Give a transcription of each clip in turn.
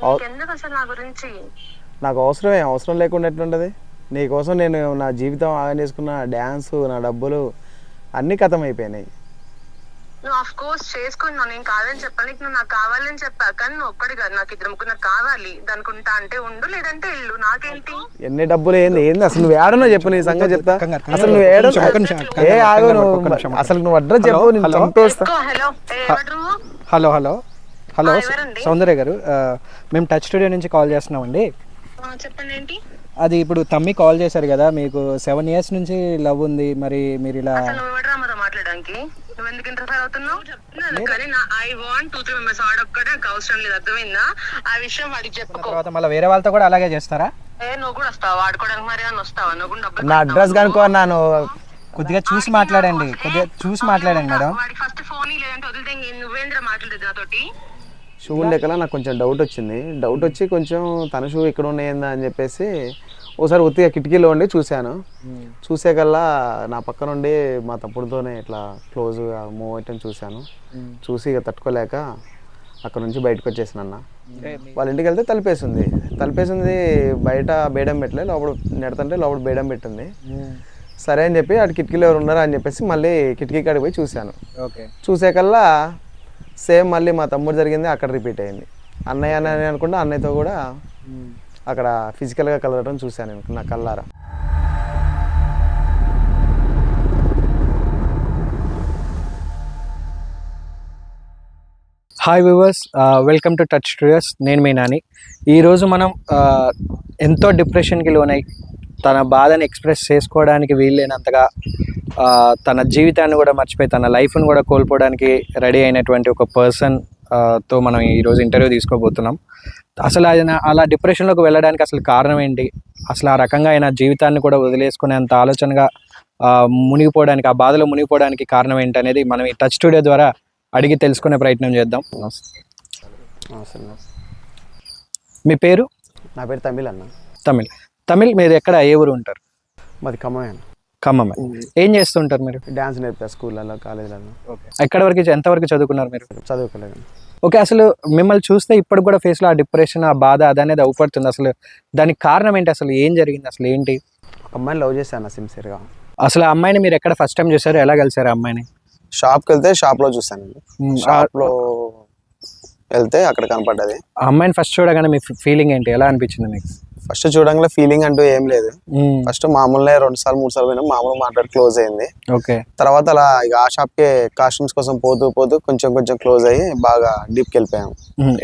నీకెందుకు అసలు నా గురించి? నాకు అవసరం లేకుండా ఎట్లుంటుంది? నీకోసం నేను నా జీవితం ఆగం చేసుకున్న, డ్యాన్స్, నా డబ్బులు అన్నీ ఖతం అయిపోయినాయి. నువ్వు ఆఫ్ కోర్స్ చేసుకున్నావు, నేను కాదని చెప్పాను. నీకు నువ్వు నాకు కావాలని చెప్పా, కానీ నువ్వు ఒక్కడి కాదు, నాకు ఇద్దరు ముగ్గురు నాకు కావాలి. దానికి ఉంటా అంటే ఉండు, లేదంటే ఇల్లు, నాకేంటి? ఎన్ని డబ్బులు ఏంది అసలు? నువ్వు ఏడనో చెప్పు, నీ సంగతి చెప్తా. అసలు నువ్వు ఏడో ఆగు, నువ్వు అసలు నువ్వు అడ్రస్ చెప్పు, నేను చంపేస్తా. హలో, హలో హలో హలో సౌందర్య గారు, మేము టచ్ స్టూడియో నుంచి కాల్ చేస్తున్నామండి. చెప్పండి, ఏంటి? అది ఇప్పుడు తమ్మి కాల్ చేశారు కదా, మీకు 7 years నుంచి లవ్ ఉంది, మరి మీరు ఇలా మాట్లాడడానికి నువ్వు ఎందుకు ఇంటర్ఫైర్ అవుతున్నావు? చెప్తున్నాను కానీ ఐ వాంట్ 2-3 మెంబర్స్. ఆడొక్కడే నాకు అవసరం లేదు, అర్థమైందా? ఆ విషయం వాడికి చెప్పుకో. తర్వాత మళ్ళీ వేరే వాళ్ళతో కూడా అలాగే చేస్తారా? నువ్వు కూడా వస్తావా వాడుకోవడానికి? మరి అని వస్తావా? నువ్వు కూడా డబ్బులు నా అడ్రస్ కనుక్కున్నాను. కొద్దిగా చూసి మాట్లాడండి మేడం. వాడికి ఫస్ట్ ఫోన్ లేదంటే వదిలితే నువ్వేంద్ర మాట్లాడేది నాతోటి? షూ లెక్కల నాకు కొంచెం డౌట్ వచ్చి కొంచెం తన షూ ఇక్కడ ఉన్నాయిందా అని చెప్పేసి ఒకసారి ఉత్తిగా కిటికీలో ఉండి చూసేకల్లా నా పక్క నుండి మా తమ్ముడితోనే ఇట్లా క్లోజ్గా మూవ్ అయ్యటం చూసి ఇక తట్టుకోలేక అక్కడ నుంచి బయటకు వచ్చేసాను అన్న. వాళ్ళ ఇంటికి వెళ్తే తలిపేసింది, బయట బేడం పెట్టలే, లోపల నెడతంటే లోపల బేడం పెట్టింది. సరే అని చెప్పి అటు కిటికీలో ఎవరు ఉన్నారా అని చెప్పేసి మళ్ళీ కిటికీ కాడికి పోయి చూశాను. చూసేకల్లా సేమ్ మళ్ళీ మా తమ్ముడు జరిగింది అక్కడ రిపీట్ అయింది. అన్నయ్య అని అనుకుంటే అన్నయ్యతో కూడా అక్కడ ఫిజికల్గా కలవడం చూశాను నా కళ్ళారా. Hi viewers, welcome to touch studios. నేను మీ నాని. ఈరోజు మనం ఎంతో డిప్రెషన్కి లోనై తన బాధని ఎక్స్ప్రెస్ చేసుకోవడానికి వీల్లేనంతగా తన జీవితాన్ని కూడా మర్చిపోయి తన లైఫ్ను కూడా కోల్పోవడానికి రెడీ అయినటువంటి ఒక పర్సన్ తో మనం ఈరోజు ఇంటర్వ్యూ తీసుకోబోతున్నాం. అసలు ఆయన అలా డిప్రెషన్లోకి వెళ్ళడానికి అసలు కారణం ఏంటి, అసలు ఆ రకంగా ఆయన జీవితాన్ని కూడా వదిలేసుకునేంత ఆలోచనగా మునిగిపోవడానికి, ఆ బాధలో మునిగిపోవడానికి కారణం ఏంటి అనేది మనం ఈ టచ్ స్టూడియో ద్వారా అడిగి తెలుసుకునే ప్రయత్నం చేద్దాం. మీ పేరు? నా పేరు తమిళ్ అన్న. తమిళ్ మీరు ఎక్కడ, ఏ ఊరు ఉంటారు? మాది ఖమ్మం. ఏం చేస్తుంటారు మీరు? డ్యాన్స్ నేర్పుతారు స్కూళ్ళలో, కాలేజీలలో. ఎక్కడ వరకు, ఎంతవరకు చదువుకున్నారు మీరు? చదువుకోలేదు. ఓకే, అసలు మిమ్మల్ని చూస్తే ఇప్పుడు కూడా ఫేస్లో ఆ డిప్రెషన్, ఆ బాధ అనేది అవుపడుతుంది. అసలు దానికి కారణం ఏంటి, అసలు ఏం జరిగింది, అసలు ఏంటి? అమ్మాయిని లవ్ చేశాను సిన్సియర్గా. అసలు ఆ అమ్మాయిని మీరు ఎక్కడ ఫస్ట్ టైం చూసారు, ఎలా కలిసారు ఆ అమ్మాయిని? షాప్కి వెళ్తే షాప్లో చూసానండి. షాప్లో వెళ్తే అక్కడ కనపడ్డది. ఆ అమ్మాయిని ఫస్ట్ చూడగానే మీ ఫీలింగ్ ఏంటి, ఎలా అనిపించింది మీకు? ఫస్ట్ చూడంగా ఫీలింగ్ అంటూ ఏం లేదు. ఫస్ట్ మామూలుగా 2 సార్లు 3 సార్లు పోయినా, మామూలు మాట్లాడి క్లోజ్ అయింది. ఓకే. తర్వాత అలా ఇక ఆ షాప్ కి కాస్ట్యూమ్స్ కోసం పోతూ కొంచెం క్లోజ్ అయ్యి బాగా డీప్కి వెళ్ళిపోయాము.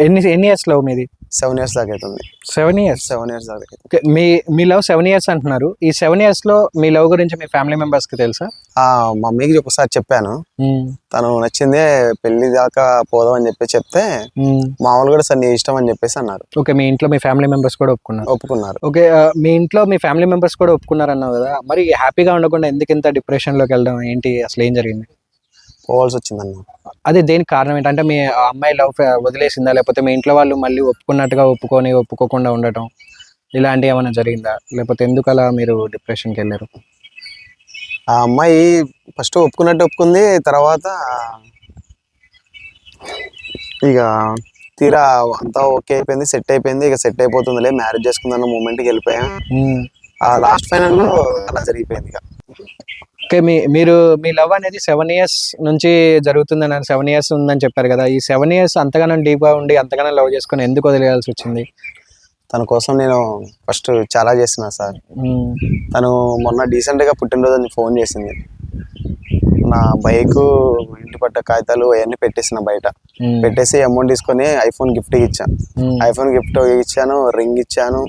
ఎన్ని ఇయర్స్ లవ్ మీది? 7 years దాకా అవుతుంది. 7 years దాకా. ఓకే, మీ లవ్ 7 years అంటున్నారు. ఈ 7 years లో మీ లవ్ గురించి మీ ఫ్యామిలీ మెంబర్స్ కి తెలుసా? మమ్మీకి ఒకసారి చెప్పాను, తను నచ్చిందే, పెళ్లి దాకా పోదాం అని చెప్తే మామూలు కూడా సార్ నీ ఇష్టం అని చెప్పేసి అన్నారు. ఓకే, మీ ఇంట్లో మీ ఫ్యామిలీ మెంబర్స్ కూడా ఒప్పుకున్నారు. ఓకే, మీ ఇంట్లో మీ ఫ్యామిలీ మెంబర్స్ కూడా ఒప్పుకున్నారు అన్నావు కదా, మరి హ్యాపీగా ఉండకుండా ఎందుకు ఇంత డిప్రెషన్ లోకి వెళ్ళడం ఏంటి, అసలు ఏం జరిగింది? పోవాల్సి వచ్చిందన్న. అదే దేనికి కారణం ఏంటంటే మీ అమ్మాయి లవ్ వదిలేసిందా, లేకపోతే మీ ఇంట్లో వాళ్ళు మళ్ళీ ఒప్పుకున్నట్టుగా ఒప్పుకోకుండా ఉండటం, ఇలాంటివి ఏమైనా జరిగిందా, లేకపోతే ఎందుకు అలా మీరు డిప్రెషన్కి వెళ్ళారు? ఆ అమ్మాయి ఫస్ట్ ఒప్పుకుంది. తర్వాత ఇక తీరా అంతా ఓకే అయిపోయింది, సెట్ అయిపోయింది. ఇక సెట్ అయిపోతుందిలే, మ్యారేజ్ చేసుకుందన్న మూమెంట్కి వెళ్ళిపోయా. ఆ లాస్ట్ ఫైనల్ లో అలా జరిగిపోయింది. ఇక ఓకే, మీ లవ్ అనేది 7 years నుంచి జరుగుతుందని, 7 years ఉందని చెప్పారు కదా, ఈ 7 years అంతగానో డీప్గా ఉండి అంతగానో లవ్ చేసుకుని ఎందుకు వదిలేయాల్సి వచ్చింది? తన కోసం నేను ఫస్ట్ చాలా చేస్తున్నా సార్. తను మొన్న డీసెంట్గా పుట్టినరోజు అని ఫోన్ చేసింది. నా బైక్, ఇంటి పట్ట కాగితాలు అవన్నీ పెట్టేసిన బయట పెట్టేసి అమౌంట్ తీసుకొని ఐఫోన్ గిఫ్ట్ ఇచ్చాను, రింగ్ ఇచ్చాను,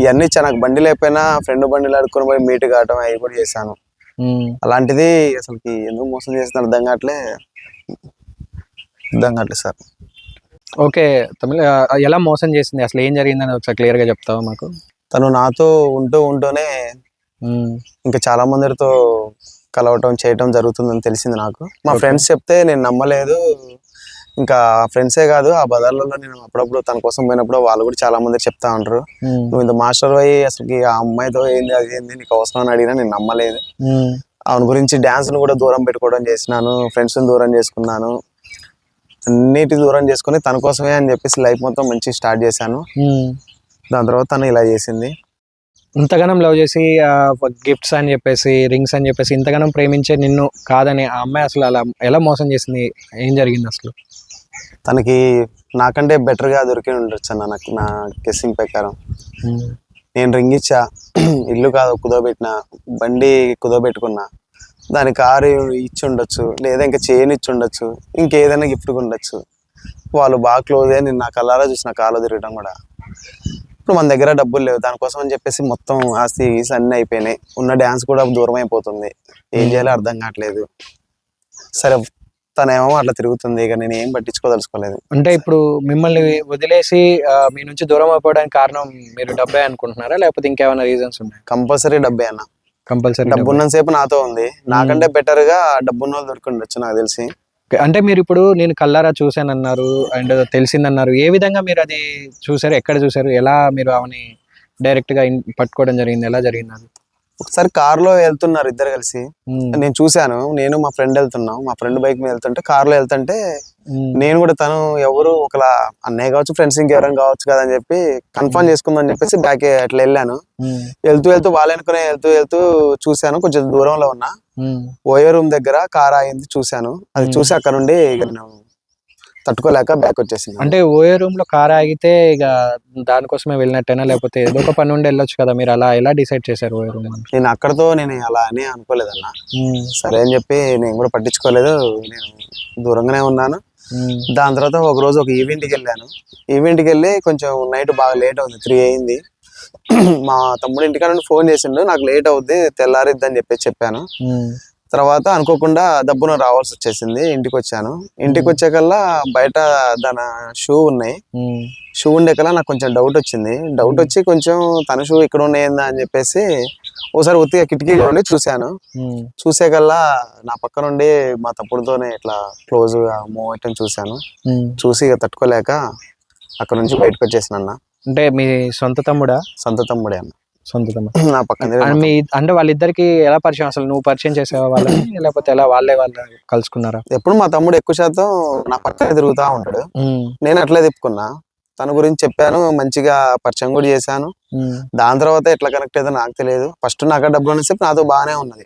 ఇవన్నీ ఇచ్చాను. నాకు బండి లేకపోయినా ఫ్రెండ్ బండిలు ఆడుకొని పోయి మీట్ కావటం అవి కూడా చేశాను. అలాంటిది అసలుకి ఎందుకు మోసం చేసిన అర్థం కావట్లేదు సార్. ఓకే తమిళ, ఎలా మోసం చేసింది, అసలు ఏం జరిగిందని ఒకసారి క్లియర్ గా చెప్తావా మాకు? తను నాతో ఉంటూనే ఇంకా చాలా మందితో కలవటం చేయటం జరుగుతుందని తెలిసింది నాకు. మా ఫ్రెండ్స్ చెప్తే నేను నమ్మలేదు. ఇంకా ఫ్రెండ్సే కాదు, ఆ బజార్లలో నేను అప్పుడప్పుడు తన కోసం పోయినప్పుడు వాళ్ళు కూడా చాలా మంది చెప్తా ఉంటారు, నువ్వు ఇంత మాస్టర్ అయ్యి అసలు ఆ అమ్మాయితో ఏంది అది ఏంది నీకు అవసరం అని అడిగినా నేను నమ్మలేదు. ఆమె గురించి డాన్స్ ను కూడా దూరం పెట్టుకోవడం చేసినాను, ఫ్రెండ్స్ ని దూరం చేసుకున్నాను. అన్నిటి దూరం చేసుకుని తన కోసమే అని చెప్పేసి లైఫ్ మొత్తం మంచి స్టార్ట్ చేశాను. దాని తర్వాత తను ఇలా చేసింది. ఇంతగానం లవ్ చేసి గిఫ్ట్స్ అని చెప్పేసి, రింగ్స్ అని చెప్పేసి ఇంతగానం ప్రేమించే నిన్ను కాదని ఆ అమ్మాయి అసలు అలా ఎలా మోసం చేసింది? ఏం జరిగింది అసలు? తనకి నాకంటే బెటర్గా దొరికి ఉండొచ్చు అన్న, నాకు నా గెస్సింగ్ ప్రకారం. నేను రింగ్ ఇచ్చా, ఇల్లు కాదు కుదోబెట్టిన, బండి కుదోబెట్టుకున్నా, దాని కారు ఇచ్చి ఉండొచ్చు, లేదా ఇంకా చైన్ ఇచ్చి ఉండొచ్చు, ఇంకేదైనా గిఫ్ట్గా ఉండొచ్చు. వాళ్ళు బాగా క్లోజ్ అయ్యి నేను నా కళ్ళారా చూసిన కాలో తిరగడం కూడా. ఇప్పుడు మన దగ్గర డబ్బులు లేవు, దానికోసం అని చెప్పేసి మొత్తం ఆస్తి గీసి అన్నీ అయిపోయినాయి. ఉన్న డ్యాన్స్ కూడా దూరం అయిపోతుంది, ఏం చేయాలో అర్థం కావట్లేదు. సరే తనేమో అట్లా తిరుగుతుంది, ఇక నేను ఏం పట్టించుకోదలుచుకోలేదు. అంటే ఇప్పుడు మిమ్మల్ని వదిలేసి మీ నుంచి దూరం అయిపోవడానికి కారణం మీరు డబ్బే అనుకుంటున్నారా, లేకపోతే ఇంకేమైనా రీజన్స్ ఉన్నాయి? కంపల్సరీ డబ్బే అన్న. కంపల్సరీ డబ్బు ఉన్నంతసేపు నాతో ఉంది, నాకంటే బెటర్ గా డబ్బున్న వాళ్ళు దొరికి ఉండొచ్చు నాకు తెలిసి. అంటే మీరు ఇప్పుడు నేను కల్లారా చూశానన్నారు అండ్ తెలిసిందన్నారు, ఏ విధంగా మీరు అది చూసారు, ఎక్కడ చూసారు, ఎలా మీరు ఆమెని డైరెక్ట్ గా పట్టుకోవడం జరిగింది, ఎలా జరిగింది అది? ఒకసారి కారులో వెళ్తున్నారు ఇద్దరు కలిసి, నేను చూశాను. నేను మా ఫ్రెండ్ వెళ్తున్నాం, మా ఫ్రెండ్ బైక్ మీద వెళ్తుంటే కారులో వెళ్తుంటే నేను కూడా తను ఎవరు ఒకలా అన్నయ్య కావచ్చు, ఫ్రెండ్స్ ఇంకెవరైనా కావచ్చు కదా అని చెప్పి కన్ఫర్మ్ చేసుకుందని చెప్పేసి బ్యాక్ అట్లా వెళ్ళాను. వెళ్తూ వెళ్తూ వాళ్ళు అనుకునే వెళ్తూ వెళ్తూ చూశాను, కొంచెం దూరంలో ఉన్నా, ఓయో రూమ్ దగ్గర కార్ ఆగింది చూశాను. అది చూసి అక్కడ నుండి నేను తట్టుకోలేక బ్యాక్ వచ్చేసింది. అంటే ఓయో రూమ్ లో కార్ ఆగితే ఇక దానికోసమే వెళ్ళినట్టేనా, లేకపోతే ఏదో ఒక పని ఉండి వెళ్ళొచ్చు కదా, మీరు అలా ఎలా డిసైడ్ చేశారు ఓయో రూమ్? నేను అక్కడతో నేను అలా అని అనుకోలేదన్నా. సరే అని చెప్పి నేను కూడా పట్టించుకోలేదు, నేను దూరంగానే ఉన్నాను. దాని తర్వాత ఒక రోజు ఒక ఈవెంట్కి వెళ్ళాను. ఈవెంట్కి వెళ్ళి కొంచెం నైట్ బాగా లేట్ అవుతుంది, 3 అయింది. మా తమ్ముడు ఇంటికాడ నుండి ఫోన్ చేసిండు, నాకు లేట్ అవుద్ది తెల్లారిద్ది అని చెప్పాను. తర్వాత అనుకోకుండా దబ్బున రావాల్సి వచ్చేసింది. ఇంటికి వచ్చాను. ఇంటికి వచ్చాకల్లా బయట దాని షూ ఉన్నాయి, షూ ఉండేకల్లా నాకు కొంచెం డౌట్ వచ్చింది. డౌట్ వచ్చి కొంచెం తన షూ ఇక్కడ ఉన్నాయిందా అని చెప్పేసి ఒకసారి ఉత్తిగా కిటికీ ఉండి చూశాను. చూసేకల్లా నా పక్క నుండి మా తమ్ముడితోనే ఇట్లా క్లోజ్ గా మూవ్ అయ్యటం చూశాను. చూసి ఇక తట్టుకోలేక అక్కడ నుంచి బయటకు వచ్చేసిన అన్న. అంటే మీ సొంత తమ్ముడా? సొంత తమ్ముడే అన్న, సొంత తమ్ముడు. నా పక్కన. మీ అంటే వాళ్ళిద్దరికి ఎలా పరిచయం, అసలు నువ్వు పరిచయం చేసావా వాళ్ళని, లేకపోతే ఎలా వాళ్ళే కలుసుకున్నారా? ఎప్పుడు మా తమ్ముడు ఎక్కువ శాతం నా పక్కనే తిరుగుతా ఉంటాడు, నేను అట్లే తిప్పుకున్నా. తన గురించి చెప్పాను, మంచిగా పరిచయం కూడా చేశాను. దాని తర్వాత ఎట్లా కనెక్ట్ అయితే నాకు తెలియదు. ఫస్ట్ నాకు డబ్బులు అనేసి నాతో బాగానే ఉన్నది.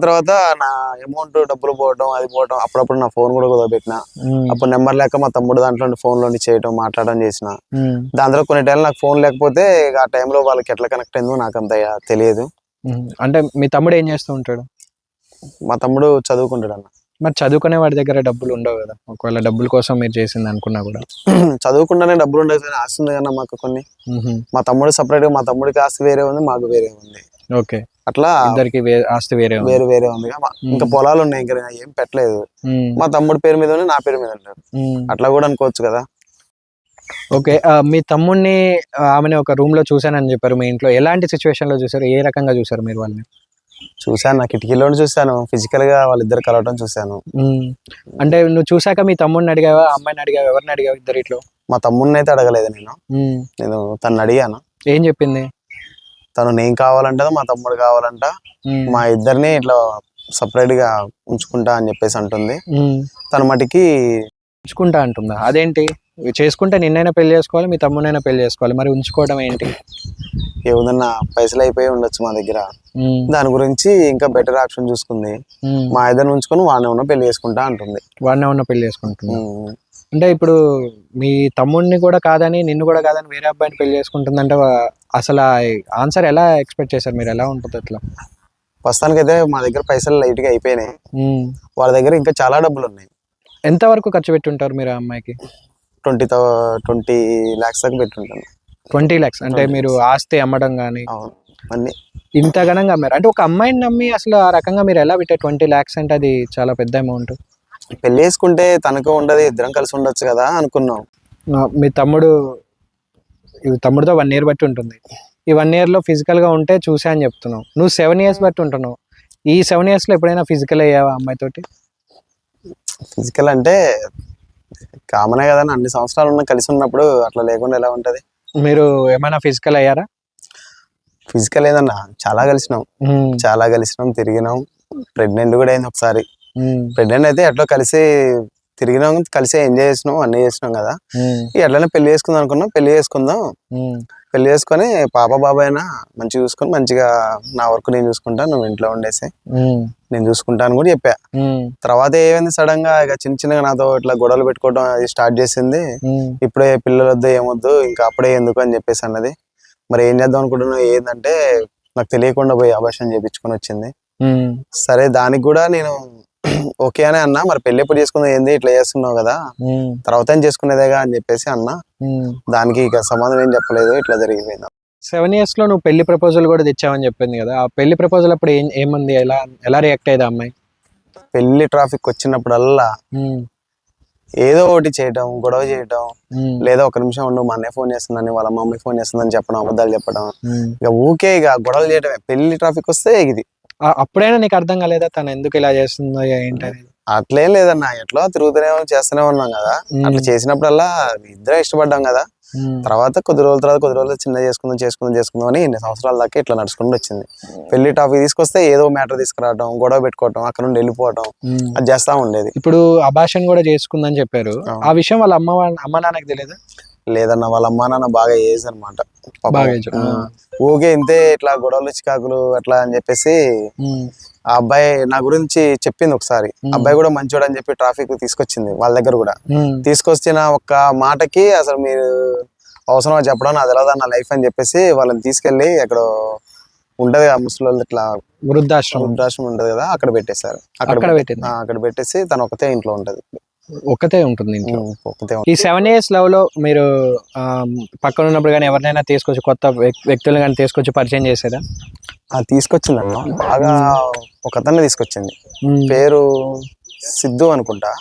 తర్వాత నా అమౌంట్ డబ్బులు పోవడం, అది పోవడం, అప్పుడప్పుడు నా ఫోన్ కూడా కుదరబెట్టిన. అప్పుడు నెంబర్ లేక మా తమ్ముడు దాంట్లో ఫోన్ లోని చేయడం, మాట్లాడడం చేసిన. దాని తర్వాత కొన్ని టైంలో నాకు ఫోన్ లేకపోతే ఆ టైంలో వాళ్ళకి ఎట్లా కనెక్ట్ అయిందో నాకు అంత తెలియదు. అంటే మీ తమ్ముడు ఏం చేస్తూ ఉంటాడు? మా తమ్ముడు చదువుకుంటాడు అన్న. మరి చదువుకునే వాడి దగ్గర డబ్బులు ఉండవు కదా, ఒకవేళ డబ్బుల కోసం మీరు చేసింది అనుకున్నా కూడా? చదువుకుండానే డబ్బులు ఉండదు కానీ ఆస్తి ఉంది కన్నా మాకు కొన్ని. మా తమ్ముడు సపరేట్ గా, మా తమ్ముడికి ఆస్తి వేరే ఉంది, మాకు వేరే ఉంది. ఓకే, అట్లా ఇద్దరికి ఆస్తి వేరే వేరే ఉంది. ఇంకా పొలాలు ఉన్నాయి, ఇంకా ఏం పెట్టలేదు. మా తమ్ముడి పేరు మీద ఉంది, నా పేరు మీద ఉంటాడు, అట్లా కూడా అనుకోవచ్చు కదా. ఓకే, మీ తమ్ముడిని ఆమెను ఒక రూమ్ లో చూసానని చెప్పారు. మీ ఇంట్లో ఎలాంటి సిచ్యువేషన్ లో చూసారు, ఏ రకంగా చూసారు మీరు వాళ్ళని? చూశాను, నా కిటికీలో చూశాను, ఫిజికల్ గా వాళ్ళిద్దరు కలవటం చూశాను. అంటే నువ్వు చూసాక మీ తమ్ముడిని అడిగావా, అమ్మాయిని అడిగావా, ఎవరిని అడిగావు ఇద్దరిట్లో? మా తమ్ముడిని అయితే అడగలేదు నేను తను అడిగాను. ఏం చెప్పింది తను? నేను కావాలంట, మా తమ్ముడు కావాలంట, మా ఇద్దరిని ఇట్లా సపరేట్ గా ఉంచుకుంటా అని చెప్పేసి అంటుంది. తన మటుకి ఉంచుకుంటా అంటుందా? అదేంటి, చేసుకుంటే నిన్నైనా పెళ్లి చేసుకోవాలి, మీ తమ్ముడైనా పెళ్లి చేసుకోవాలి, మరి ఉంచుకోవడం ఏంటి? ఏదన్నా పైసలు అయిపోయి ఉండొచ్చు మా దగ్గర, దాని గురించి ఇంకా బెటర్ ఆప్షన్ చూసుకుంది. మా ఇద్దరిని ఉంచుకొని వాడిని ఉన్న పెళ్లి చేసుకుంటా అంటుంది. వాడిని ఉన్న పెళ్లి చేసుకుంటుంది అంటే ఇప్పుడు మీ తమ్ముడిని కూడా కాదని, నిన్ను కూడా కాదని వేరే అబ్బాయిని పెళ్లి చేసుకుంటుందంటే అసలు ఆన్సర్ ఎలా ఎక్స్పెక్ట్ చేశారు మీరు? ఎలా ఉంటుంది అట్లా? ప్రస్తుతానికైతే మా దగ్గర పైసలు లైట్ గా అయిపోయినాయి, వాళ్ళ దగ్గర ఇంకా చాలా డబ్బులు ఉన్నాయి. ఎంత వరకు ఖర్చు పెట్టి ఉంటారు మీరు ఆ అమ్మాయికి? 20 lakhs దాకా పెట్టుంటాను. 20 lakhs అంటే మీరు ఆస్తి అమ్మడం కానీ అన్ని ఇంత ఘనంగా అమ్మారు అంటే? ఒక అమ్మాయిని నమ్మి అసలు ఆ రకంగా మీరు ఎలా పెట్టారు? 20 lakhs అంటే అది చాలా పెద్ద అమౌంట్. పెళ్లి చేసుకుంటే తనకు ఉండదు, ఇద్దరం కలిసి ఉండొచ్చు కదా అనుకున్నాం. మీ తమ్ముడితో 1 year బట్టి ఉంటుంది. ఈ 1 year లో ఫిజికల్ గా ఉంటే చూసా అని చెప్తున్నావు. నువ్వు 7 years బట్టి ఉంటున్నావు. ఈ 7 years లో ఎప్పుడైనా ఫిజికల్ అయ్యావా అమ్మాయితోటి? ఫిజికల్ అంటే కామనే కదా, అన్ని సంవత్సరాలు ఉన్న కలిసి ఉన్నప్పుడు అట్లా లేకుండా ఎలా ఉంటది? మీరు ఏమైనా ఫిజికల్ అయ్యారా? ఫిజికల్ ఏదన్నా చాలా కలిసినాం, తిరిగినాం. ప్రెగ్నెంట్ కూడా అయింది ఒకసారి. ప్రెగ్నెంట్ అయితే ఎట్లా కలిసి తిరిగినాం, కలిసి ఎంజాయ్ చేసినాం, అన్నీ చేసినాం కదా. ఎట్లయినా పెళ్లి చేసుకుందాం అనుకున్నాం. పెళ్లి చేసుకొని పాప బాబాయ్ అయినా మంచిగా చూసుకొని మంచిగా నా వర్క్ నేను చూసుకుంటా, నువ్వు ఇంట్లో ఉండేసి నేను చూసుకుంటాను కూడా చెప్పా. తర్వాత ఏమైంది, సడన్ గా ఇక చిన్నగా నాతో ఇట్లా గొడవలు పెట్టుకోవడం అది స్టార్ట్ చేసింది. ఇప్పుడే పిల్లలు వద్దు ఏమొద్దు ఇంకా అప్పుడే ఎందుకు అని చెప్పేసి అన్నది. మరి ఏం చేద్దాం అనుకుంటున్నావు ఏంటంటే నాకు తెలియకుండా పోయి అబార్షన్ చేయించుకొని వచ్చింది. సరే దానికి కూడా నేను ఓకే అని అన్నా. మరి పెళ్లి ఎప్పుడు చేసుకుందాం, ఏంది ఇట్లా చేస్తున్నావు కదా, తర్వాత ఏం చేసుకునేదేగా అని చెప్పేసి అన్నా. దానికి ఇక సమాధానం ఏం చెప్పలేదు, ఇట్లా జరిగిపోయింది. 7 years లో నువ్వు పెళ్లి ప్రపోజల్ కూడా తెచ్చావని చెప్పింది కదా, ఆ పెళ్లి ప్రపోజల్ అప్పుడు ఏముంది, ఎలా రియాక్ట్ అయ్యేది అమ్మాయి? పెళ్లి ట్రాఫిక్ వచ్చినప్పుడల్లా ఏదో ఒకటి చేయటం, గొడవ చేయటం, లేదా ఒక నిమిషం ఉండు మా అన్నయ్య ఫోన్ చేస్తుందని, వాళ్ళ మమ్మీ ఫోన్ చేస్తుందని చెప్పడం, అబద్ధాలు చెప్పడం, ఇక ఊకే ఇక గొడవలు చేయటమే. పెళ్లి ట్రాఫిక్ వస్తే ఇది. అప్పుడైనా నీకు అర్థం కాలేదా తను ఎందుకు ఇలా చేస్తుందో ఏంటని? అట్లేం లేదన్నా, ఎట్లా తిరుగుతూనే చేస్తూనే ఉన్నాం కదా. అట్లా చేసినప్పుడల్లా ఇద్దరే ఇష్టపడ్డాం కదా. తర్వాత కొద్ది రోజులు చిన్న చేసుకుందాం అని ఇన్ని సంవత్సరాల దాకా ఇట్లా నడుచుకుంటూ వచ్చింది. పెళ్లి టాపిక్ తీసుకొస్తే ఏదో మ్యాటర్ తీసుకురావడం, గొడవ పెట్టుకోవటం, అక్కడ నుండి వెళ్ళిపోవటం, అది చేస్తా ఉండేది. ఇప్పుడు అబార్షన్ కూడా చేసుకుందని చెప్పారు, ఆ విషయం వాళ్ళ అమ్మ నాన్నకి తెలియదు? లేదన్న, వాళ్ళ అమ్మా నాన్న బాగా ఏజ్ అనమాట. ఊకే ఇంతే ఇట్లా గొడవలు చికాకులు అట్లా అని చెప్పేసి ఆ అబ్బాయి నా గురించి చెప్పింది ఒకసారి. అబ్బాయి కూడా మంచోడు అని చెప్పి ట్రాఫిక్ తీసుకొచ్చింది వాళ్ళ దగ్గర కూడా. తీసుకొచ్చిన ఒక్క మాటకి అసలు మీరు అవసరమా చెప్పడం, నాకు తెలియదు నా లైఫ్ అని చెప్పేసి వాళ్ళని తీసుకెళ్లి అక్కడ ఉంటది కదా ముసలి ఇట్లా వృద్ధాశ్రమం ఉంటది కదా, అక్కడ పెట్టేశారు. అక్కడ పెట్టేసి తను ఒకతే ఇంట్లో ఉంటది. ఒకతే ఉంటుంది ఇంట్లో. ఈ 7 years లవ్ లో మీరు పక్కన ఉన్నప్పుడు కానీ ఎవరినైనా తీసుకొచ్చి కొత్త వ్యక్తులను కానీ తీసుకొచ్చి పరిచయం చేసేదా? తీసుకొచ్చిందన్న, బాగా ఒక అతన్ని తీసుకొచ్చింది. పేరు సిద్ధు అనుకుంటా.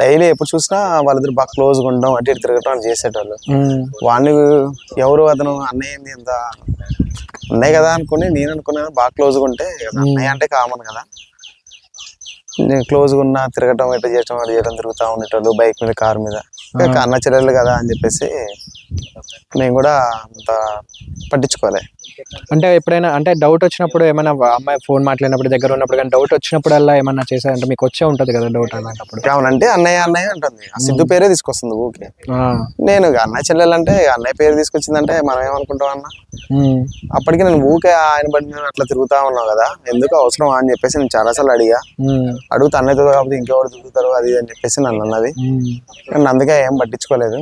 డైలీ ఎప్పుడు చూసినా వాళ్ళిద్దరు బాగా క్లోజ్గా ఉండడం, అటు ఇటు తిరగటం చేసేటోళ్ళు. వాడిని ఎవరు అతను అన్నయ్య ఏంది ఎంత అన్నయ్య కదా అనుకుని నేను అనుకున్నాను. బాగా క్లోజ్గా ఉంటే అన్నయ్య అంటే కామన్ కదా, నేను క్లోజ్గా ఉన్నా తిరగటం ఎట్లా చేయటం తిరుగుతూ ఉండేటోళ్ళు బైక్ మీద, కారు మీద. అన్న చెల్లెళ్ళు కదా అని చెప్పేసి నేను కూడా అంత పట్టించుకోలే. అంటే ఎప్పుడైనా అంటే డౌట్ వచ్చినప్పుడు ఏమైనా అమ్మాయి ఫోన్ మాట్లాడినప్పుడు దగ్గర ఉన్నప్పుడు కానీ డౌట్ వచ్చినప్పుడల్లా ఏమన్నా చేశారంటే మీకు వచ్చే ఉంటది కదా డౌట్ అలాంటప్పుడు? ఏమనంటే అన్నయ్య అంటుంది, ఆ సిద్ధు పేరే తీసుకొస్తుంది ఊకే. నేను అన్నయ్య చెల్లెలంటే అన్నయ్య పేరు తీసుకొచ్చిందంటే మనం ఏమనుకుంటాం అన్న. అప్పటికి నేను ఊకే ఆయన బట్టి నేను అట్లా తిరుగుతా ఉన్నావు కదా, ఎందుకు అవసరం అని చెప్పేసి నేను చాలాసార్లు అడుగుతా అన్నయ్యతో కాకపోతే ఇంకెవరు తిరుగుతారు అది అని చెప్పేసి నన్ను అన్నది. నేను అందుకే ఏం పట్టించుకోలేదు.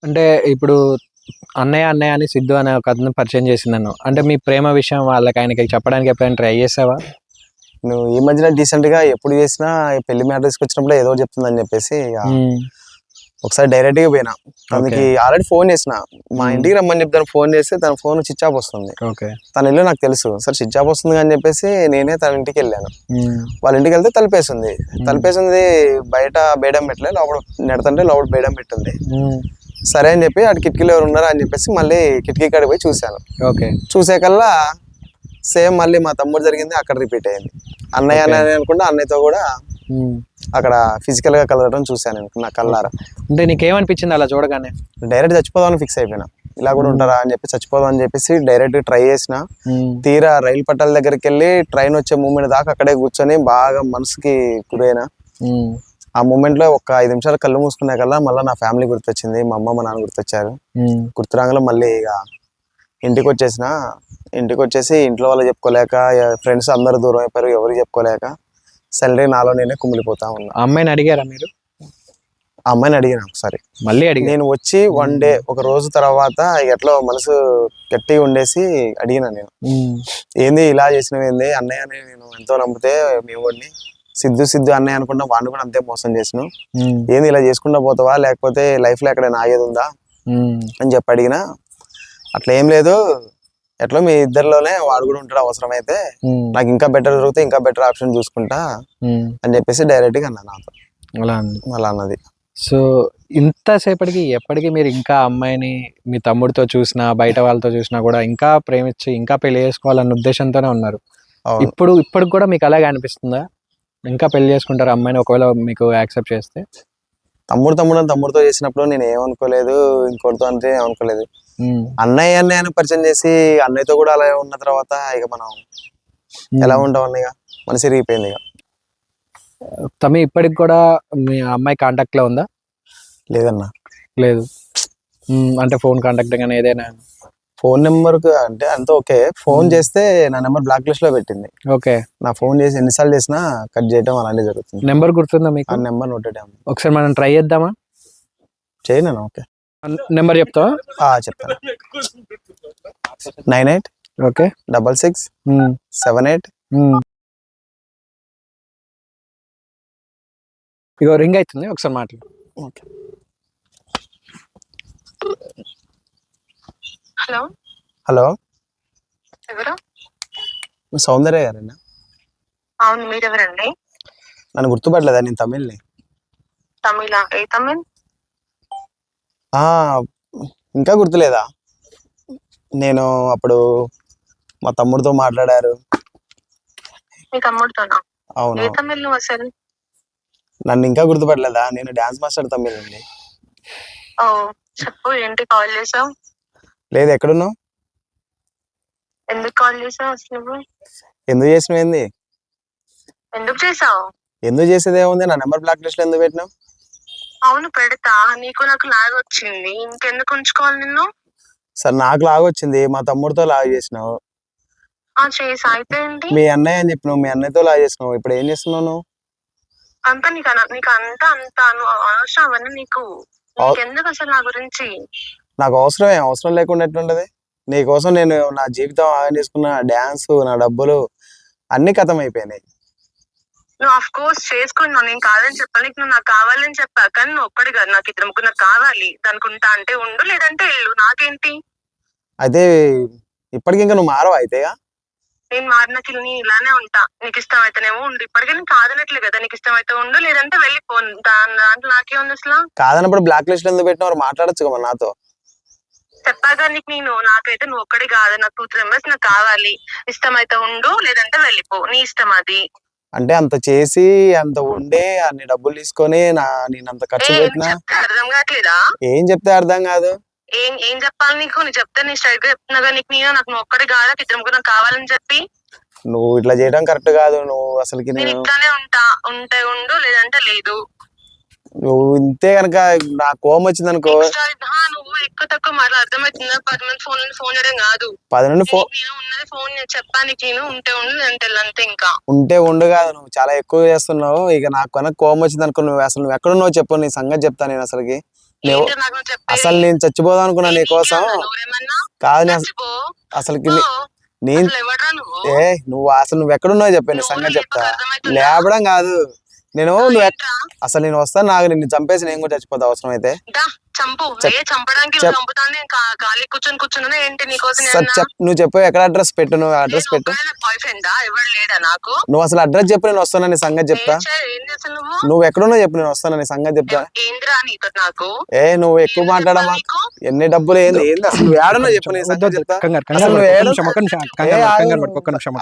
అంటే ఇప్పుడు అన్నయ్య అని సిద్ధు అనే ఒక అతను పరిచయం చేసింది నన్ను. అంటే మీ ప్రేమ విషయం వాళ్ళకి ఆయనకి చెప్పడానికి ఎప్పుడైనా ట్రై చేసావా? నువ్వు ఈ మధ్యన డీసెంట్ గా ఎప్పుడు చేసినా పెళ్లి మ్యాటర్ తీసుకొచ్చినప్పుడు ఏదో చెప్తుందని చెప్పేసి ఒకసారి డైరెక్ట్ గా పోయినా. తనకి ఆల్రెడీ ఫోన్ చేసిన, మా ఇంటికి రమ్మని చెప్తాను. ఫోన్ చేస్తే తన ఫోన్ స్విచ్ ఆఫ్ వస్తుంది. తన ఇల్లు నాకు తెలుసు. సరే స్విచ్ ఆఫ్ వస్తుంది అని చెప్పేసి నేనే తన ఇంటికి వెళ్ళాను. వాళ్ళ ఇంటికి వెళ్తే తలుపేసింది. బయట బేడం పెట్టలే, లోపల నెడతంటే లోపల బేడం పెట్టింది. సరే అని చెప్పి అటు కిటికీలో ఎవరు ఉన్నారా అని చెప్పేసి మళ్ళీ కిటికీ కాడికి పోయి చూశాను. చూసేకల్లా సేమ్ మళ్ళీ మా తమ్ముడు జరిగింది అక్కడ రిపీట్ అయింది. అన్నయ్య అనుకుంటే అన్నయ్యతో కూడా అక్కడ ఫిజికల్ గా కలవడం చూశాను నా కళ్ళారా. అంటే నీకేమనిపించింది అలా చూడగానే? డైరెక్ట్ చచ్చిపోదామని ఫిక్స్ అయిపోయినా. ఇలా కూడా ఉంటారా అని చెప్పి చచ్చిపోదాం అని చెప్పేసి డైరెక్ట్ ట్రై చేసిన. తీరా రైలు పట్టాల దగ్గరికి వెళ్ళి ట్రైన్ వచ్చే మూమెంట్ దాకా అక్కడే కూర్చొని బాగా మనసుకి గురైనా. ఆ మూమెంట్ లో ఒక 5 నిమిషాలు కళ్ళు మూసుకునే కల్లా మళ్ళీ నా ఫ్యామిలీ గుర్తొచ్చింది, మా అమ్మ మా నాన్న గుర్తొచ్చారు. గుర్తురాంగలో మళ్ళీ ఇక ఇంటికి వచ్చేసి ఇంట్లో వాళ్ళు చెప్పుకోలేక, ఫ్రెండ్స్ అందరు దూరం అయిపోయారు, ఎవరు చెప్పుకోలేక సరే నాలో నేనే కుమిలిపోతా ఉన్నా. అమ్మాయిని అడిగారా మీరు? ఆ అమ్మాయిని అడిగిన ఒకసారి, మళ్ళీ అడిగి నేను వచ్చి 1 డే ఒక రోజు తర్వాత ఎట్లా మనసు గట్టిగా ఉండేసి అడిగిన నేను, ఏంది ఇలా చేసినవి ఏంది అన్నయ్య అని నేను ఎంతో నమ్మితే మేము వాడిని సిద్ధు అన్నయ్య అనుకుంటా, వాడిని కూడా అంతే మోసం చేసిన, ఏంది ఇలా చేసుకుంటా పోతావా లేకపోతే లైఫ్ లో ఎక్కడైనా ఆగేది ఉందా అని చెప్పి అడిగిన. అట్లా ఏం లేదు, ఎట్లా మీ ఇద్దరిలోనే వాడు కూడా ఉంటాడు, అవసరమైతే నాకు ఇంకా బెటర్ దొరికితే ఇంకా బెటర్ ఆప్షన్ చూసుకుంటా అని చెప్పేసి డైరెక్ట్ గా అన్నా నాతో. అలా అన్నది. సో ఇంతసేపటికి ఎప్పటికీ మీరు ఇంకా అమ్మాయిని మీ తమ్ముడితో చూసినా బయట వాళ్ళతో చూసినా కూడా ఇంకా ప్రేమించి ఇంకా పెళ్లి చేసుకోవాలన్న ఉద్దేశంతోనే ఉన్నారు. ఇప్పటికి కూడా మీకు అలాగే అనిపిస్తుందా? ఇంకా పెళ్లి చేసుకుంటారు అమ్మాయిని ఒకవేళ మీకు యాక్సెప్ట్ చేస్తే? తమ్ముడితో చేసినప్పుడు నేను ఏమనుకోలేదు, ఇంకోటితో అంటే ఏమనుకోలేదు. అన్నయ్య పరిచయం చేసి అన్నయ్యతో కూడా అలా ఉన్న తర్వాత ఇక మనం ఎలా ఉంటాం అన్నయ్య, మనసు ఇరిగిపోయింది. ఇక తమ్మి ఇప్పటికి కూడా మీ అమ్మాయి కాంటాక్ట్లో ఉందా? లేదన్నా. లేదు. అంటే ఫోన్ కాంటాక్ట్ కానీ ఏదైనా? ఫోన్ నెంబర్కి అంటే అంతా ఓకే. ఫోన్ చేస్తే నా నెంబర్ బ్లాక్ లిస్ట్ లో పెట్టింది. ఓకే. నా ఫోన్ చేసి ఎన్నిసార్లు చేసినా కట్ చేయడం అలాంటివి జరుగుతుంది. నెంబర్ గుర్తుందా మీకు? ఆ నెంబర్ నోట్ ఒకసారి మనం ట్రై చేద్దామా? చేయను. ఓకే, నెంబర్ చెప్తావా? చెప్తాను. 98 ఓకే 66 78. ఇగో రింగ్ అవుతుంది, ఒకసారి మాట్లాడు. ఓకే. హలో హలో, ఎవరు? సౌందర్య గారేనా? అవును, మీరెవరండి? నన్ను గుర్తుపట్టలేదా? నేను తమిళ్ని. తమిళ? ఏ తమిళ్? ఇంకా గుర్తులేదా? నేను అప్పుడు మా తమ్ముడితో మాట్లాడారు. మీ తమ్ముడితోనా? అవును. ఏ తమిళ్ నువ్వు అసలు? నన్ను ఇంకా గుర్తుపట్టలేదా? నేను డాన్స్ మాస్టర్ తమిళ్ అండి. ఓ చెప్పు, ఏంటి కాల్ చేసావు? లేదు, ఎక్కడున్నావు? ఎందుకు కాల్ చేసావు అసలు నువ్వు? ఎందుకు చేసినావు? ఏంది ఎందుకు చేసావు? ఎందుకు చేసేది ఏముంది? నా నెంబర్ బ్లాక్ లిస్ట్ లో ఎందుకు పెట్టినావు? అవును పెడతా, నీకు నాకు లాగ్ వచ్చింది, ఇంకెందుకు ఉంచుకోవాలి నిన్ను? సరే, నాకు లాగ్ వచ్చింది, మా తమ్ముడితో లాగ్ చేసినావు. చేసా అయితే ఏంటి? మీ అన్నయ్య అని చెప్పినావు, మీ అన్నయ్యతో లాగ్ చేసినావు. ఇప్పుడు ఏం చేస్తున్నావు నువ్వు? అంతా నీకు అంతా నువ్వు అవసరం అవన్నీ నీకు. నీకెందుకు అసలు నా గురించి? నాకు అవసరం లేకుండా ఎట్లుంటది? నీ కోసం నేను నా జీవితం ఆగం చేసుకున్న, డాన్స్, నా డబ్బులు అన్ని ఖతం అయిపోయినాయి. నువ్వు ఆఫ్ కోర్స్ చేసుకున్నావు, నేను కాదని చెప్పా, నీకు నువ్వు నాకు కావాలని చెప్పా. కానీ నువ్వు ఒక్కడి కాదు, నాకు ఇద్దరు ముగ్గురు నాకు కావాలి. దానికుంటా అంటే ఉండు, లేదంటే వెళ్ళు, నాకేంటి? అయితే ఇప్పటికి ఇంకా నువ్వు మారవా? అయితే నేను మారినకి నేను ఇలానే ఉంటా. నీకు ఇష్టం అయితేనేమో ఉండు, ఇప్పటికే నీకు కాదనట్లే కదా. నీకు ఇష్టం అయితే ఉండు, లేదంటే వెళ్ళిపో. దాంట్లో నాకేముంది అసలు? కాదన్నప్పుడు బ్లాక్ లిస్ట్ లో ఎందుకు పెట్టినావు? మాట్లాడచ్చు కదా నాతో. చెప్పాగా నీకు నేను. నాకైతే నువ్వు ఒక్కడి కాదు, నాకు 2-3 మెంబర్స్ నాకు కావాలి. ఇష్టం అయితే ఉండు, లేదంటే వెళ్ళిపో, నీ ఇష్టం అది. అంటే అంత చేసి అంత ఉండే అన్ని డబ్బులు తీసుకొని నేను అంత ఖర్చు పెట్టినా అర్థం కావట్లేదా? ఏం చెప్తే అర్థం కాదు. ఏం చెప్పాలి నీకు? నీ చెప్తే నీ స్ట్రైట్ గా చెప్తున్నా. నీకు నాకు నువ్వు ఒక్కడి కాదా, ఇద్దరు ముగ్గురు నాకు కావాలని చెప్పి. నువ్వు ఇట్లా చేయడం కరెక్ట్ కాదు. నువ్వు అసలుకి నేను ఇట్లానే ఉంటా. ఉంటే ఉండు, లేదంటే లేదు. నువ్వు ఇంతే కనుక నా కోపం వచ్చింది అనుకో. నువ్వు ఎక్కువ తక్కువ మాట అర్థమవుతుందా? 10 మంది ఫోన్ చేయడం కాదు. 10 నుండి నేను ఉన్నది ఫోన్ చెప్పానికి. నేను ఉంటే ఉండు, లేదంటే అంతే. ఇంకా ఉంటే ఉండు కాదు, నువ్వు చాలా ఎక్కువ చేస్తున్నావు. ఇక నాకు కనుక కోపం వచ్చింది అనుకో, నువ్వు ఎక్కడున్నావు చెప్పు, నీ సంగతి చెప్తా నేను. అసలుకి అసలు నేను చచ్చిపోదాం అనుకున్నా నీ కోసం. కాదు అసలుకి నువ్వు అసలు ఎక్కడున్నావు చెప్పు, నీ సంగతి చెప్తా. లేపడం కాదు, నేను వస్తాను. నాకు నిన్ను చంపేసి నేను కూడా చచ్చిపోతా అవసరం అయితే. నువ్వు చెప్పు, ఎక్కడ అడ్రస్ పెట్టు. నువ్వు అడ్రస్ పెట్టు. నువ్వు అసలు అడ్రస్ చెప్పు, నేను వస్తాను, నీ సంగతి చెప్తా. నువ్వు ఎక్కడున్నావు చెప్పు, నేను వస్తాను, నీ సంగతి చెప్తా. నువ్వు ఎక్కువ మాట్లాడమా? ఎన్ని డబ్బులు ఏంది అసలు? ఏడన్నా చెప్పు, నీ సంగతి చెప్తా.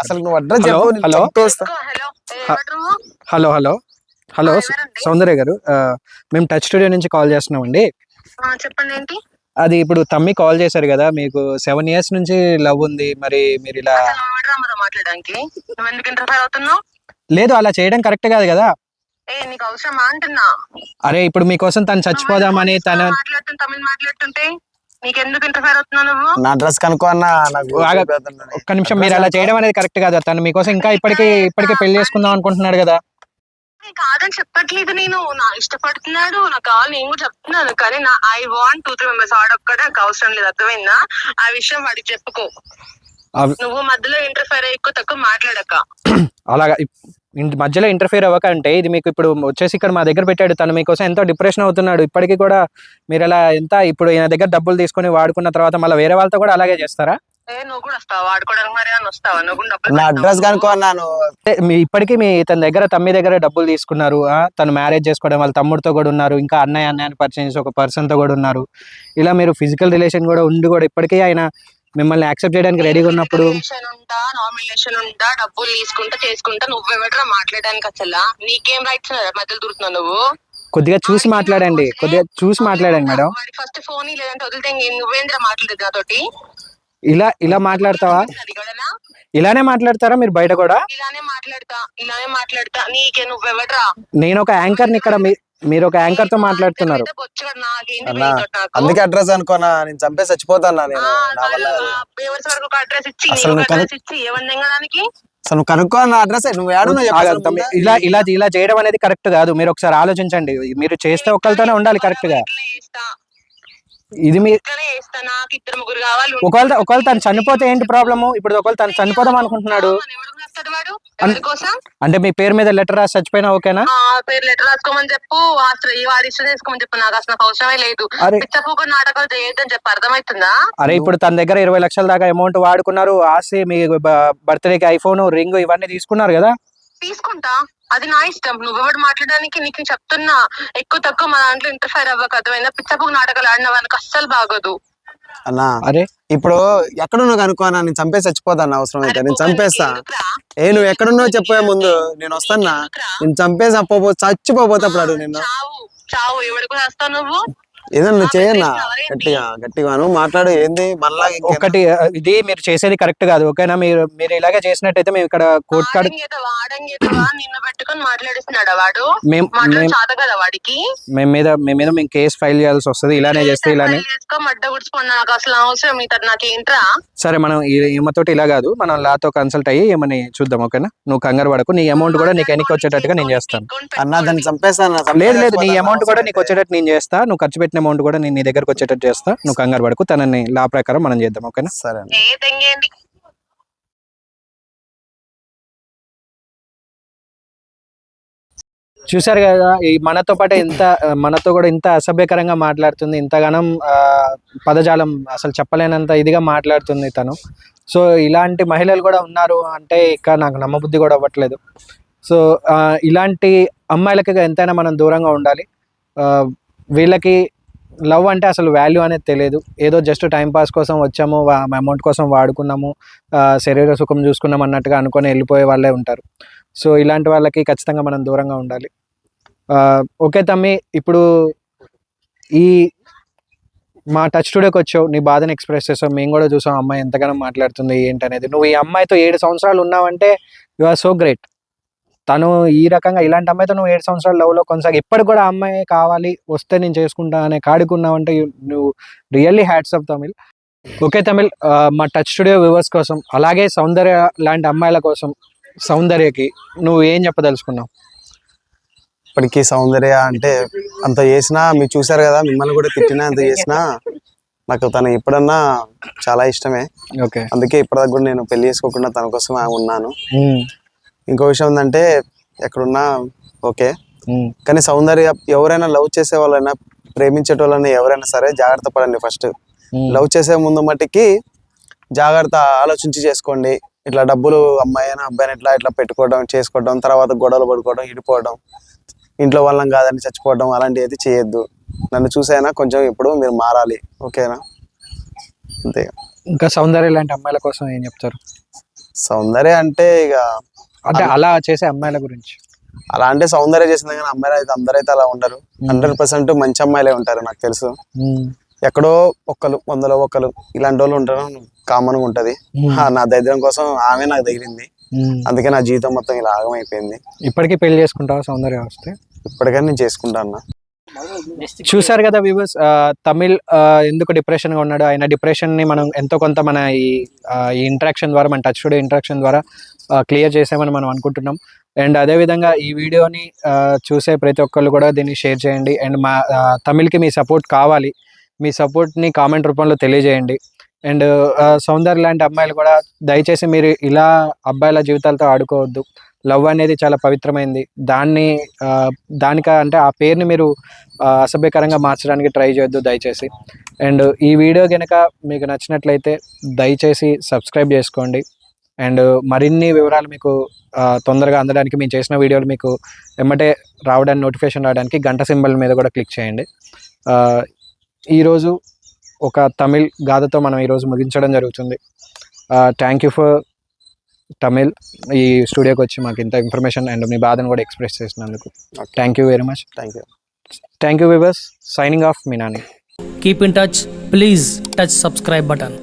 అసలు నువ్వు అడ్రస్ చెప్పు. హలో హలో హలో, సౌందర్య గారు, మేము టచ్ స్టూడియో నుంచి కాల్ చేస్తున్నామండి. చెప్పండి, ఏంటి? అది ఇప్పుడు తమ్మి కాల్ చేశారు కదా, మీకు 7 years నుంచి లవ్ ఉంది, మరి మీరు ఇలా మాట్లాడడానికి నువ్వు ఎందుకు ఇంటర్ఫైర్ అవుతున్నావు? లేదు, అలా చేయడం కరెక్ట్ కాదు కదా. నీకు అవసరమా అంటున్నా. అరే, ఇప్పుడు మీకోసం తను చచ్చిపోదామని తను తమిళ మాట్లాడుతుంటే నీకెందుకు ఇంటర్ఫైర్ అవుతున్నావు నువ్వు? నా డ్రెస్ కనుక్కో అన్న. ఒక్క నిమిషం, మీరు అలా చేయడం అనేది కరెక్ట్ కాదు. తను మీకోసం ఇంకా ఇప్పటికే పెళ్లి చేసుకుందాం అనుకుంటున్నాడు కదా. కాదని చెప్పట్లేదు, నేను నా ఇష్టపడుతున్నాడు, నాకు కావాలి, నేను కూడా చెప్తున్నాను. కానీ ఐ వాంట్ 2-3 మెంబర్స్. ఆడొక్కడే నాకు అవసరం లేదు, అర్థమైందా? ఆ విషయం వాడికి చెప్పుకో. నువ్వు మధ్యలో ఇంటర్ఫైర్ ఎక్కువ తక్కువ మాట్లాడక. అలాగా మధ్యలో ఇంటర్ఫియర్ అవ్వక అంటే, ఇది మీకు ఇప్పుడు వచ్చేసి ఇక్కడ మా దగ్గర పెట్టాడు. తను మీకోసం ఎంతో డిప్రెషన్ అవుతున్నాడు. ఇప్పటికీ కూడా మీరు ఎలా ఇప్పుడు ఈయన దగ్గర డబ్బులు తీసుకొని వాడుకున్న తర్వాత మళ్ళీ వేరే వాళ్ళతో కూడా అలాగే చేస్తారా? నువ్వు కూడా వస్తావా వాడుకోవడానికి? మరి వస్తావా? నా అడ్రస్ కనుక్కున్నాను. ఇప్పటికీ తన దగ్గర తమ్మి దగ్గర డబ్బులు తీసుకున్నారు. తను మ్యారేజ్ చేసుకోవడం, వాళ్ళ తమ్ముడితో కూడా ఉన్నారు, ఇంకా అన్నయ్యని పరిచయం చేసి ఒక పర్సన్ తో కూడా ఉన్నారు. ఇలా మీరు ఫిజికల్ రిలేషన్ కూడా ఉండి కూడా ఇప్పటికీ ఆయన మిమ్మల్ని యాక్సెప్ట్ చేయడానికి రెడీగా ఉన్నప్పుడు డబ్బులు తీసుకుంటా చేసుకుంటా నువ్వెవడరా మాట్లాడడానికి? అసలు నీకేం రైట్స్ మధ్యలో దూరుతున్నావు నువ్వు? కొద్దిగా చూసి మాట్లాడండి, మేడం. ఫస్ట్ ఫోన్ లేదంటే వదిలితే నువ్వేంద్ర మాట్లాడేది నాతోటి? ఇలా మాట్లాడతావా? ఇలానే మాట్లాడతారా మీరు బయట కూడా? ఇలానే మాట్లాడతా నీకే నువ్వెవడ్రా? నేను ఒక యాంకర్ని ఇక్కడ, మీరు ఒక యాంకర్ తో మాట్లాడుతున్నారు. అన్నా అందుకే అడ్రస్ అనుకోనా, నేను చంపేసి చచ్చిపోతాను నేను. నా వల్ల అసలు నువ్వు కనుక్కో నా అడ్రస్. నువ్వు ఇలా చేయడం అనేది కరెక్ట్ కాదు. మీరు ఒకసారి ఆలోచించండి. మీరు చేస్తే ఒక్కరితోనే ఉండాలి కరెక్ట్ గా. ఇది మీ ఒకవేళ తను చనిపోతే ఏంటి ప్రాబ్లము? ఇప్పుడు ఒకవేళ తను చనిపోదాం అనుకుంటున్నాడు అంటే మీ పేరు మీద లెటర్ రాసి చచ్చిపోయినా ఓకేనా? పేరు లెటర్ రాసుకోమని చెప్పు, వాడి ఇష్టం చేసుకోమని చెప్పు. నాకు అసలు అవసరమే లేదు. పిచ్చపూక నాటకాలు చేయొద్దని చెప్పి అర్థమవుతుందా? అరే ఇప్పుడు తన దగ్గర 20 లక్షల దాకా అమౌంట్ వాడుకున్నారు. ఆసి మీ బర్త్డేకి ఐఫోన్, రింగ్ ఇవన్నీ తీసుకున్నారు కదా. తీసుకుంటా, అది నా ఇష్టం. నువ్వెవడు మాట్లాడడానికి? నీకు చెప్తున్నా, ఎక్కువ తక్కువ మా దాంట్లో ఇంటర్ఫైర్ అవ్వక. అర్థమైందా? పిచ్చపూక నాటకాలు ఆడిన వానికి అస్సలు బాగోదు అన్నా. అరే ఇప్పుడు ఎక్కడున్నావు కనుక్కోనా, నేను చంపేసి చచ్చిపోతాను. అవసరం అయితే నేను చంపేస్తా. నువ్వు ఎక్కడున్నావు చెప్పే ముందు నేను వస్తానా. నేను చంపేసి చచ్చిపోతా. అప్పుడు అడుగు నిన్ను. చావు ఎవరికి వస్తావు నువ్వు? ఏదన్నా చేయన్నా గట్టిగా నువ్వు మాట్లాడు. ఏంది మళ్ళా ఒకటి, ఇది మీరు చేసేది కరెక్ట్ కాదు ఓకేనా? మీరు ఇలాగే చేసినట్టయితే మేము ఇక్కడ కోర్టు కాడ నిన్ను పెట్టుకొని మాట్లాడిస్తున్నాడు వాడు. వాడికి మేము కేసు ఫైల్ చేయాల్సి వస్తుంది. ఇలానే చేస్తే ఇలానే మడ్డ గుడ్చుకున్నా. నాకు అసలు అవసరం నాకేంట్రా. సరే మనం ఈమెతోటి ఇలా కాదు, మనం లాతో కన్సల్ట్ అయ్యి ఏమని చూద్దాం ఓకేనా? నువ్వు కంగారు పడకు. నీ అమౌంట్ కూడా నీకు ఎన్నికి వచ్చేటట్టుగా నేను చేస్తాను. అన్నా దాన్ని చంపేస్తాను. లేదు నీ అమౌంట్ కూడా నీకు వచ్చేటట్టు నేను చేస్తా. నువ్వు ఖర్చు పెట్టిన అమౌంట్ కూడా నేను నీ దగ్గరకు వచ్చేటట్టు చేస్తా. నువ్వు కంగారు పడకు. తనని లా ప్రకారం మనం చేద్దాం ఓకేనా? సరే. చూసారు కదా, ఈ మనతో కూడా ఇంత అసభ్యకరంగా మాట్లాడుతుంది. ఇంతగానం పదజాలం అసలు చెప్పలేనంత ఇదిగా మాట్లాడుతుంది తను. సో ఇలాంటి మహిళలు కూడా ఉన్నారు అంటే ఇక నాకు నమ్మబుద్ధి కూడా అవ్వట్లేదు. సో ఇలాంటి అమ్మాయిలకి ఎంతైనా మనం దూరంగా ఉండాలి. వీళ్ళకి లవ్ అంటే అసలు వాల్యూ అనేది తెలియదు. ఏదో జస్ట్ టైంపాస్ కోసం వచ్చాము, అమౌంట్ కోసం వాడుకున్నాము, శరీర సుఖం చూసుకున్నాం అన్నట్టుగా అనుకొని వెళ్ళిపోయే వాళ్ళే ఉంటారు. సో ఇలాంటి వాళ్ళకి ఖచ్చితంగా మనం దూరంగా ఉండాలి. ఓకే తమ్మి, ఇప్పుడు మా టచ్ స్టూడియోకి వచ్చావు, నీ బాధను ఎక్స్ప్రెస్ చేసావు. మేము కూడా చూసాం అమ్మాయి ఎంతగానో మాట్లాడుతుంది ఏంటనేది. నువ్వు ఈ అమ్మాయితో 7 సంవత్సరాలు ఉన్నావంటే యు ఆర్ సో గ్రేట్. తను ఈ రకంగా ఇలాంటి అమ్మాయితో నువ్వు 7 సంవత్సరాలు లవ్లో కొనసాగి ఇప్పటికి కూడా అమ్మాయి కావాలి వస్తే నేను చేసుకుంటా అనే కాడుకున్నావంటే నువ్వు really hats off Tamil. Okay Tamil, మా టచ్ స్టూడియో వ్యూవర్స్ కోసం అలాగే సౌందర్య లాంటి అమ్మాయిల కోసం సౌందర్యకి నువ్వు ఏం చెప్పదలుచుకున్నావు? ఇప్పటికీ సౌందర్య అంటే అంత చేసినా మీరు చూసారు కదా, మిమ్మల్ని కూడా తిట్టినా అంత చేసినా నాకు తను ఎప్పుడన్నా చాలా ఇష్టమే. ఓకే, అందుకే ఇప్పటిదాకా కూడా నేను పెళ్లి చేసుకోకుండా తన కోసం ఉన్నాను. ఇంకో విషయం ఏంటంటే ఎక్కడున్నా ఓకే, కానీ సౌందర్య ఎవరైనా లవ్ చేసే వాళ్ళైనా ప్రేమించేటోళ్ళని ఎవరైనా సరే జాగ్రత్త పడండి. ఫస్ట్ లవ్ చేసే ముందు మట్టికి జాగ్రత్త ఆలోచించి చేసుకోండి. ఇట్లా డబ్బులు అమ్మాయినా అబ్బాయిని ఇట్లా పెట్టుకోవడం చేసుకోవడం, తర్వాత గొడవలు పడుకోవడం, ఇడిపోవడం, ఇంట్లో వాళ్ళం కాదని చచ్చిపోవడం అలాంటివి అయితే చేయొద్దు. నన్ను చూసైనా కొంచెం ఇప్పుడు మీరు మారాలి ఓకేనా? అంతే. ఇంకా సౌందర్య లాంటి అమ్మాయిల కోసం ఏం చెప్తారు? సౌందర్య అంటే ఇక అంటే అలా చేసే అమ్మాయిల గురించి. అలా అంటే సౌందర్య చేసింది కానీ అమ్మాయిలు అయితే అందరైతే అలా ఉండరు. 100% మంచి అమ్మాయిలే ఉంటారు నాకు తెలుసు. ఎక్కడో ఒక్కరు 100లో ఒక్కరు ఇలాంటి వాళ్ళు ఉంటారు, కామన్ గా ఉంటది. నా దరిద్రం కోసం ఆమె నాకు తగిలింది, అందుకే నా జీవితం మొత్తం ఇలా ఆగమైపోయింది. ఇప్పటికీ పెళ్లి చేసుకుంటావా సౌందర్య వస్తే? ఇప్పటికైనా నేను చేసుకుంటా అన్న. చూసారు కదా వ్యూవర్స్, తమిళ్ ఎందుకు డిప్రెషన్ గా ఉన్నాడు. ఆయన డిప్రెషన్ ని మనం ఎంతో కొంత మన ఈ ఇంటరాక్షన్ ద్వారా, మన టచ్ స్టూడియో ఇంటరాక్షన్ ద్వారా క్లియర్ చేసామని మనం అనుకుంటున్నాం. అండ్ అదేవిధంగా ఈ వీడియోని చూసే ప్రతి ఒక్కళ్ళు కూడా దీన్ని షేర్ చేయండి. అండ్ మా తమిళ్కి మీ సపోర్ట్ కావాలి, మీ సపోర్ట్ని కామెంట్ రూపంలో తెలియజేయండి. అండ్ సౌందర్య లాంటి అమ్మాయిలు కూడా దయచేసి మీరు ఇలా అబ్బాయిల జీవితాలతో ఆడుకోవద్దు. లవ్ అనేది చాలా పవిత్రమైంది. అంటే ఆ పేరుని మీరు అసభ్యకరంగా మార్చడానికి ట్రై చేయొద్దు దయచేసి. అండ్ ఈ వీడియో కనుక మీకు నచ్చినట్లయితే దయచేసి సబ్స్క్రైబ్ చేసుకోండి. అండ్ మరిన్ని వివరాలు మీకు తొందరగా అందడానికి, మేము చేసిన వీడియోలు మీకు వెంబటే రావడానికి, నోటిఫికేషన్ రావడానికి గంట సింబల్ మీద కూడా క్లిక్ చేయండి. ఈరోజు ఒక తమిళ్ గాథతో మనం ఈరోజు ముగించడం జరుగుతుంది. థ్యాంక్ యూ ఫర్ తమిళ్, ఈ స్టూడియోకి వచ్చి మాకు ఇంత ఇన్ఫర్మేషన్ అండ్ మీ బాధను కూడా ఎక్స్ప్రెస్ చేసినందుకు thank you very much. Thank you viewers. Signing off, me Nani. Keep in touch. Please touch subscribe button.